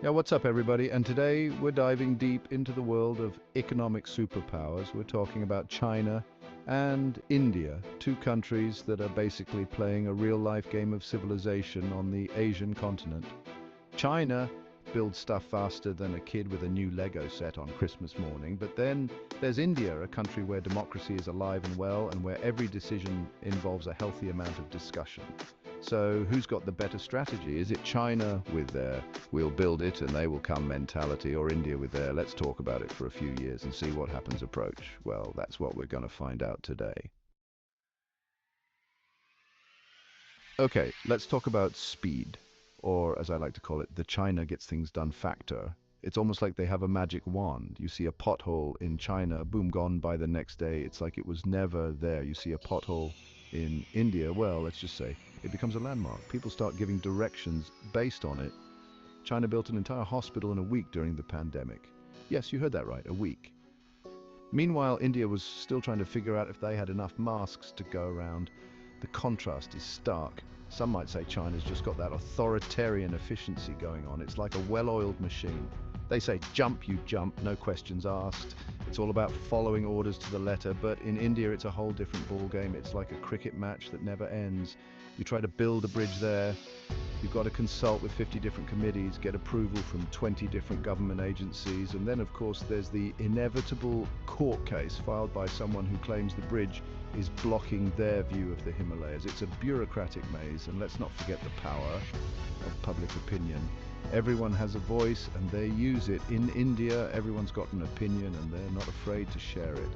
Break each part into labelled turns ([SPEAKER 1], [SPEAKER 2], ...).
[SPEAKER 1] Yeah, what's up, everybody? And today we're diving deep into the world of economic superpowers. We're talking about China and India, two countries that are basically playing a real-life game of civilization on the Asian continent. China builds stuff faster than a kid with a new Lego set on Christmas morning, but then there's India, a country where democracy is alive and well and where every decision involves a healthy amount of discussion. So who's got the better strategy? Is it China with their "we'll build it and they will come" mentality, or India with their "let's talk about it for a few years and see what happens" approach? Well, that's what we're going to find out today. Okay, let's talk about speed, or as I like to call it, the China gets things done factor. It's almost like they have a magic wand. You see a pothole in China, boom, gone by the next day. It's like it was never there. You see a pothole in India, well, let's just say it becomes a landmark. People start giving directions based on it. China built an entire hospital in a week during the pandemic. Yes, you heard that right, a week. Meanwhile, India was still trying to figure out if they had enough masks to go around. The contrast is stark. Some might say China's just got that authoritarian efficiency going on. It's like a well-oiled machine. They say jump, you jump, no questions asked. It's all about following orders to the letter, but in India it's a whole different ballgame. It's like a cricket match that never ends. You try to build a bridge there, you've got to consult with 50 different committees, get approval from 20 different government agencies, and then of course there's the inevitable court case filed by someone who claims the bridge is blocking their view of the Himalayas. It's a bureaucratic maze, and let's not forget the power of public opinion. Everyone has a voice and they use it. In India, everyone's got an opinion and they're not afraid to share it.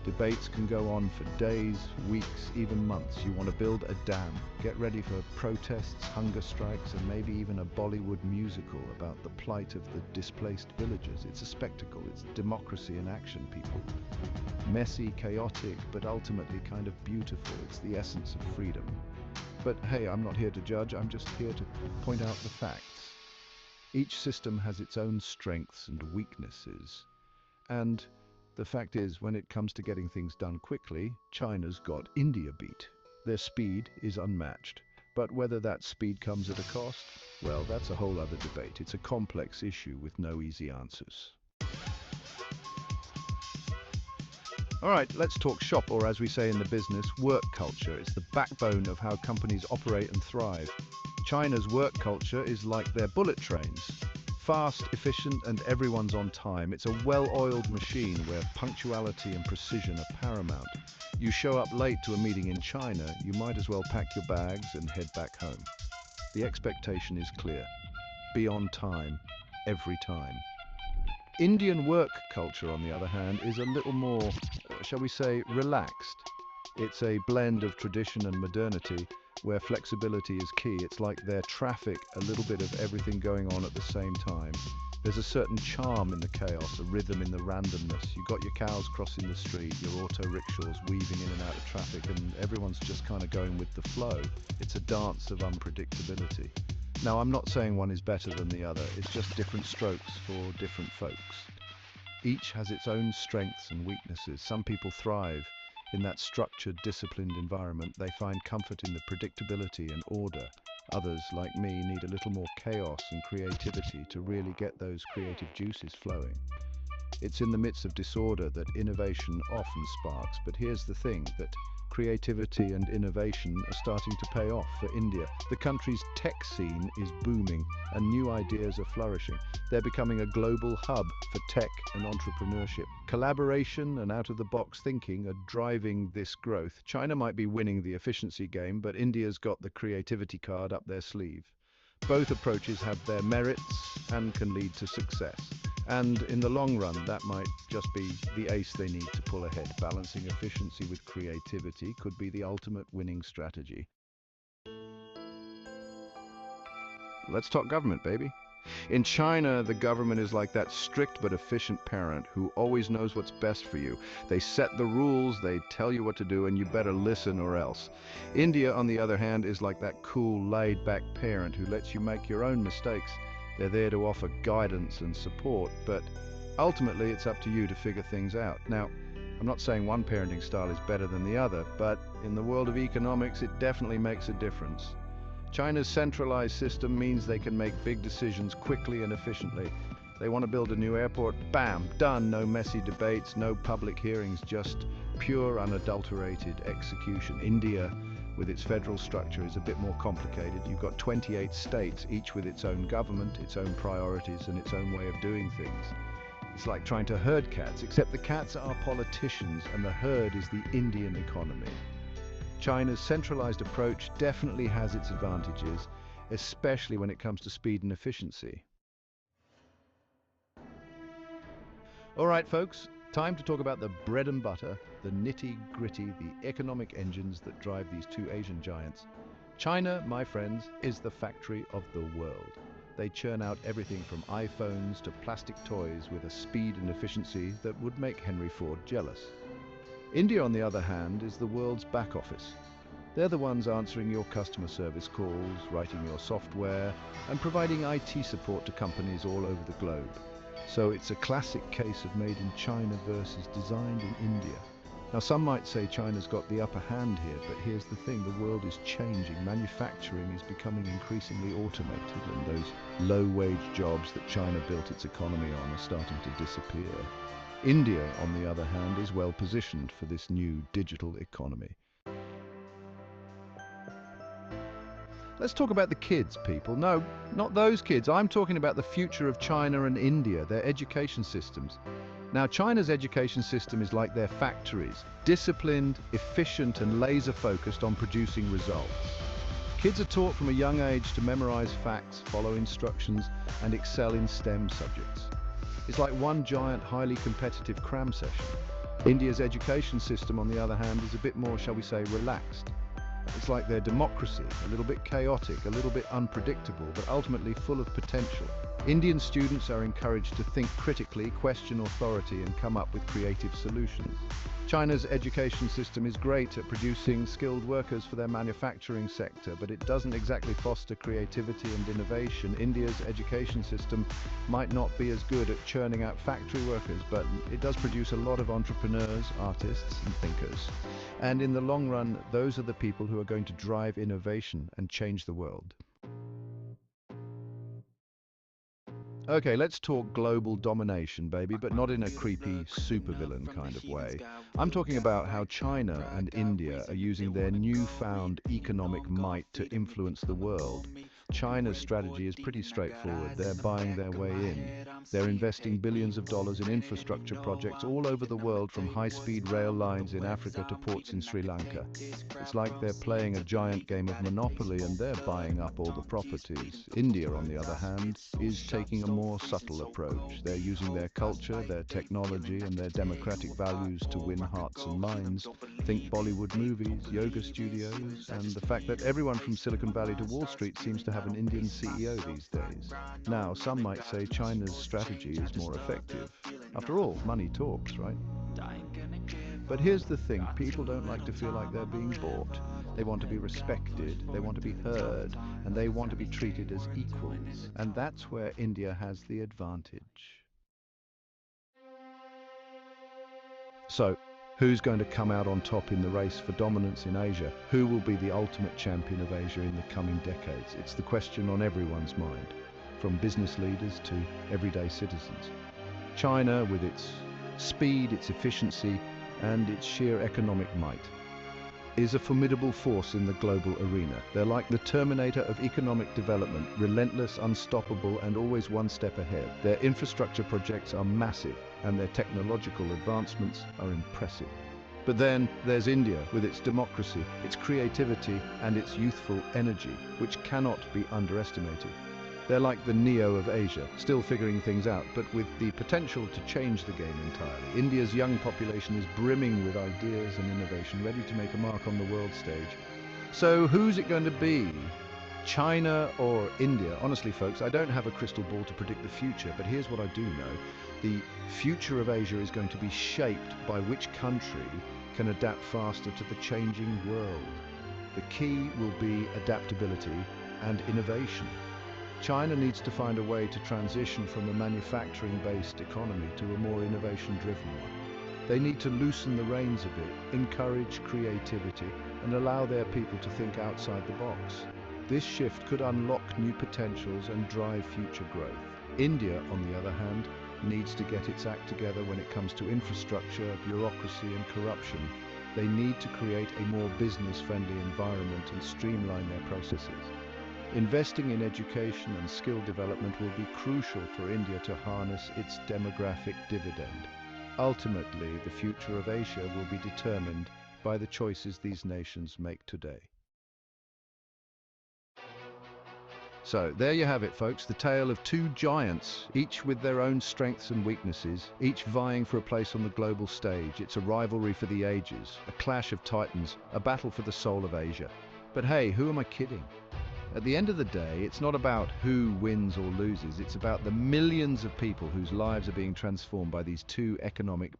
[SPEAKER 1] Debates can go on for days, weeks, even months. You want to build a dam. Get ready for protests, hunger strikes, and maybe even a Bollywood musical about the plight of the displaced villagers. It's a spectacle. It's democracy in action, people. Messy, chaotic, but ultimately kind of beautiful. It's the essence of freedom. But hey, I'm not here to judge. I'm just here to point out the facts. Each system has its own strengths and weaknesses. And the fact is, when it comes to getting things done quickly, China's got India beat. Their speed is unmatched. But whether that speed comes at a cost, well, that's a whole other debate. It's a complex issue with no easy answers. All right, let's talk shop, or as we say in the business, work culture. It's the backbone of how companies operate and thrive. China's work culture is like their bullet trains. Fast, efficient, and everyone's on time. It's a well-oiled machine where punctuality and precision are paramount. You show up late to a meeting in China, you might as well pack your bags and head back home. The expectation is clear. Be on time, every time. Indian work culture, on the other hand, is a little more, shall we say, relaxed. It's a blend of tradition and modernity, where flexibility is key. It's like their traffic, a little bit of everything going on at the same time. There's a certain charm in the chaos, a rhythm in the randomness. You've got your cows crossing the street, your auto rickshaws weaving in and out of traffic, and everyone's just kind of going with the flow. It's a dance of unpredictability. Now, I'm not saying one is better than the other. It's just different strokes for different folks. Each has its own strengths and weaknesses. Some people thrive in that structured, disciplined environment. They find comfort in the predictability and order. Others, like me, need a little more chaos and creativity to really get those creative juices flowing. It's in the midst of disorder that innovation often sparks. But here's the thing, that creativity and innovation are starting to pay off for India. The country's tech scene is booming and new ideas are flourishing. They're becoming a global hub for tech and entrepreneurship. Collaboration and out-of-the-box thinking are driving this growth. China might be winning the efficiency game, but India's got the creativity card up their sleeve. Both approaches have their merits and can lead to success. And in the long run, that might just be the ace they need to pull ahead. Balancing efficiency with creativity could be the ultimate winning strategy. Let's talk government, baby. In China, the government is like that strict but efficient parent who always knows what's best for you. They set the rules, they tell you what to do, and you better listen or else. India, on the other hand, is like that cool, laid-back parent who lets you make your own mistakes. They're there to offer guidance and support, but ultimately it's up to you to figure things out. Now, I'm not saying one parenting style is better than the other, but in the world of economics, it definitely makes a difference. China's centralized system means they can make big decisions quickly and efficiently. They want to build a new airport, bam, done. No messy debates, no public hearings, just pure, unadulterated execution. India, with its federal structure, is a bit more complicated. You've got 28 states, each with its own government, its own priorities, and its own way of doing things. It's like trying to herd cats, except the cats are politicians and the herd is the Indian economy. China's centralized approach definitely has its advantages, especially when it comes to speed and efficiency. All right, folks, time to talk about the bread and butter, the nitty-gritty, the economic engines that drive these two Asian giants. China, my friends, is the factory of the world. They churn out everything from iPhones to plastic toys with a speed and efficiency that would make Henry Ford jealous. India, on the other hand, is the world's back office. They're the ones answering your customer service calls, writing your software, and providing IT support to companies all over the globe. So it's a classic case of made in China versus designed in India. Now, some might say China's got the upper hand here, but here's the thing, the world is changing. Manufacturing is becoming increasingly automated, and those low-wage jobs that China built its economy on are starting to disappear. India, on the other hand, is well positioned for this new digital economy. Let's talk about the kids, people. No, not those kids. I'm talking about the future of China and India, their education systems. Now, China's education system is like their factories, disciplined, efficient, and laser-focused on producing results. Kids are taught from a young age to memorize facts, follow instructions, and excel in STEM subjects. It's like one giant, highly competitive cram session. India's education system, on the other hand, is a bit more, shall we say, relaxed. It's like their democracy, a little bit chaotic, a little bit unpredictable, but ultimately full of potential. Indian students are encouraged to think critically, question authority, and come up with creative solutions. China's education system is great at producing skilled workers for their manufacturing sector, but it doesn't exactly foster creativity and innovation. India's education system might not be as good at churning out factory workers, but it does produce a lot of entrepreneurs, artists, and thinkers. And in the long run, those are the people who are going to drive innovation and change the world. Okay, let's talk global domination, baby, but not in a creepy supervillain kind of way. I'm talking about how China and India are using their newfound economic might to influence the world. China's strategy is pretty straightforward. They're buying their way in. They're investing billions of dollars in infrastructure projects all over the world, from high-speed rail lines in Africa to ports in Sri Lanka. It's like they're playing a giant game of Monopoly and they're buying up all the properties. India, on the other hand, is taking a more subtle approach. They're using their culture, their technology, and their democratic values to win hearts and minds. Think Bollywood movies, yoga studios, and the fact that everyone from Silicon Valley to Wall Street seems to have an Indian CEO these days. Now, some might say China's strategy is more effective. After all, money talks, right? But here's the thing, people don't like to feel like they're being bought. They want to be respected, they want to be heard, and they want to be treated as equals. And that's where India has the advantage. So, who's going to come out on top in the race for dominance in Asia? Who will be the ultimate champion of Asia in the coming decades? It's the question on everyone's mind, from business leaders to everyday citizens. China, with its speed, its efficiency, and its sheer economic might, is a formidable force in the global arena. They're like the Terminator of economic development, relentless, unstoppable, and always one step ahead. Their infrastructure projects are massive, and their technological advancements are impressive. But then there's India, with its democracy, its creativity, and its youthful energy, which cannot be underestimated. They're like the Neo of Asia, still figuring things out, but with the potential to change the game entirely. India's young population is brimming with ideas and innovation, ready to make a mark on the world stage. So who's it going to be? China or India? Honestly, folks, I don't have a crystal ball to predict the future, but here's what I do know. The future of Asia is going to be shaped by which country can adapt faster to the changing world. The key will be adaptability and innovation. China needs to find a way to transition from a manufacturing-based economy to a more innovation-driven one. They need to loosen the reins a bit, encourage creativity, and allow their people to think outside the box. This shift could unlock new potentials and drive future growth. India, on the other hand, needs to get its act together when it comes to infrastructure, bureaucracy and corruption. They need to create a more business-friendly environment and streamline their processes. Investing in education and skill development will be crucial for India to harness its demographic dividend. Ultimately, the future of Asia will be determined by the choices these nations make today. So, there you have it, folks, the tale of two giants, each with their own strengths and weaknesses, each vying for a place on the global stage. It's a rivalry for the ages, a clash of titans, a battle for the soul of Asia. But hey, who am I kidding? At the end of the day, it's not about who wins or loses, it's about the millions of people whose lives are being transformed by these two economic